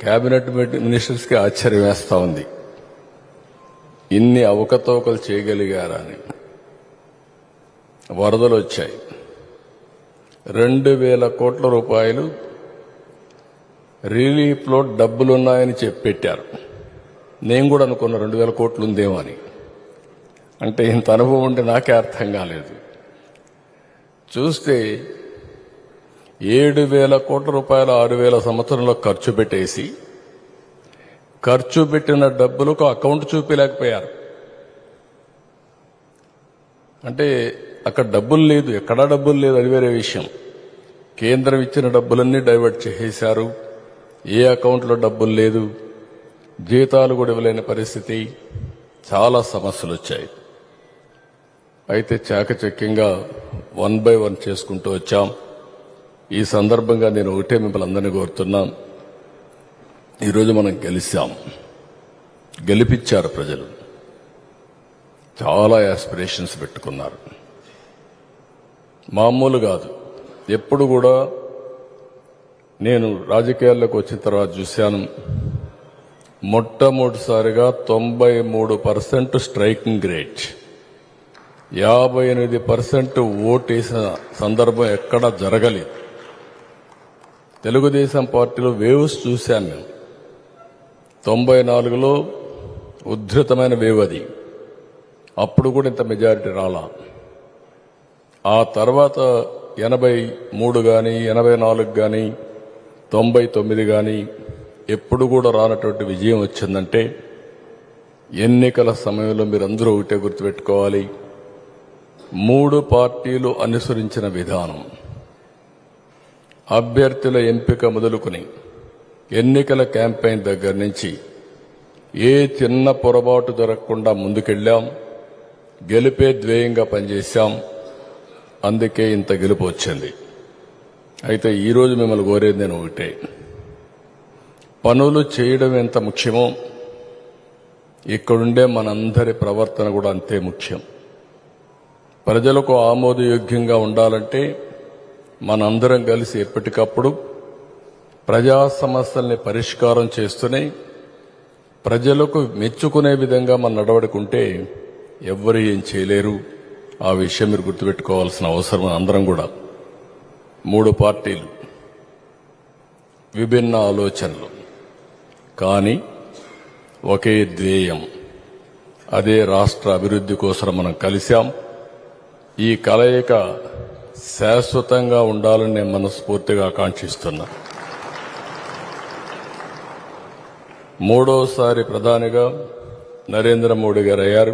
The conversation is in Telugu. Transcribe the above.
కేబినెట్ మినిస్టర్స్ కి ఆశ్చర్యం వేస్తా ఉంది. ఇన్ని అవకతవకలు చేయగలిగారా అని. వరదలు వచ్చాయి, 2,000 కోట్ల రూపాయలు రిలీఫ్ లో డబ్బులున్నాయని పెట్టారు. నేను కూడా అనుకున్నా 2,000 కోట్లు ఉందేమో అని. అంటే ఇంత అనుభవం ఉంటే నాకే అర్థం కాలేదు. చూస్తే 7,000 కోట్ల రూపాయలు 6,000 సంవత్సరంలో ఖర్చు పెట్టేసి, ఖర్చు పెట్టిన డబ్బులకు అకౌంట్ చూపించలేకపోయారు. అంటే అక్కడ డబ్బులు లేదు, ఎక్కడా డబ్బులు లేదు, అది వేరే విషయం. కేంద్రం ఇచ్చిన డబ్బులన్నీ డైవర్ట్ చేసేశారు. ఏ అకౌంట్లో డబ్బులు లేదు, జీతాలు కూడా ఇవ్వలేని పరిస్థితి, చాలా సమస్యలు వచ్చాయి. అయితే చాకచక్యంగా 1 by 1 చేసుకుంటూ వచ్చాం. ఈ సందర్భంగా నేను ఒకటే మిమ్మల్ని అందరినీ కోరుతున్నాం, ఈరోజు మనం గెలిపించారు ప్రజలు. చాలా యాస్పిరేషన్స్ పెట్టుకున్నారు, మామూలు కాదు. ఎప్పుడు కూడా నేను రాజకీయాల్లోకి వచ్చిన తర్వాత చూశాను, మొట్టమొదటిసారిగా 93% స్ట్రైకింగ్ రేట్, 58% ఓటేసిన సందర్భం ఎక్కడా జరగలేదు. తెలుగుదేశం పార్టీలో వేవ్స్ చూశాను మేము. 94లో ఉధృతమైన వేవ్ అది, అప్పుడు కూడా ఇంత మెజారిటీ రాలా. ఆ తర్వాత 83 కానీ 84 కానీ 99 కానీ ఎప్పుడు కూడా రానటువంటి విజయం వచ్చిందంటే, ఎన్నికల సమయంలో మీరందరూ ఒకటే గుర్తుపెట్టుకోవాలి, 3 పార్టీలు అనుసరించిన విధానం, అభ్యర్థుల ఎంపిక మొదలుకొని ఎన్నికల క్యాంపెయిన్ దగ్గర నుంచి ఏ చిన్న పొరపాటు జరగకుండా ముందుకెళ్లాం. గెలిపే ధ్యేయంగా పనిచేశాం. అందుకే ఇంత గెలుపు వచ్చింది. అయితే ఈరోజు మిమ్మల్ని కోరేది నేను ఒకటే, పనులు చేయడం ఎంత ముఖ్యమో ఇక్కడుండే మనందరి ప్రవర్తన కూడా అంతే ముఖ్యం. ప్రజలకు ఆమోదయోగ్యంగా ఉండాలంటే మనందరం కలిసి ఎప్పటికప్పుడు ప్రజా సమస్యల్ని పరిష్కారం చేస్తూనే ప్రజలకు మెచ్చుకునే విధంగా మన నడవడుకుంటే ఎవ్వరు ఏం చేయలేరు. ఆ విషయం మీరు గుర్తుపెట్టుకోవాల్సిన అవసరం అందరం కూడా. 3 పార్టీలు, విభిన్న ఆలోచనలు, కానీ ఒకే ధ్యేయం, అదే రాష్ట్ర అభివృద్ధి కోసం మనం కలిశాం. ఈ కలయిక శాశ్వతంగా ఉండాలని నేను మనస్ఫూర్తిగా ఆకాంక్షిస్తున్నా. 3వసారి ప్రధానిగా నరేంద్ర మోడీ గారు అయ్యారు.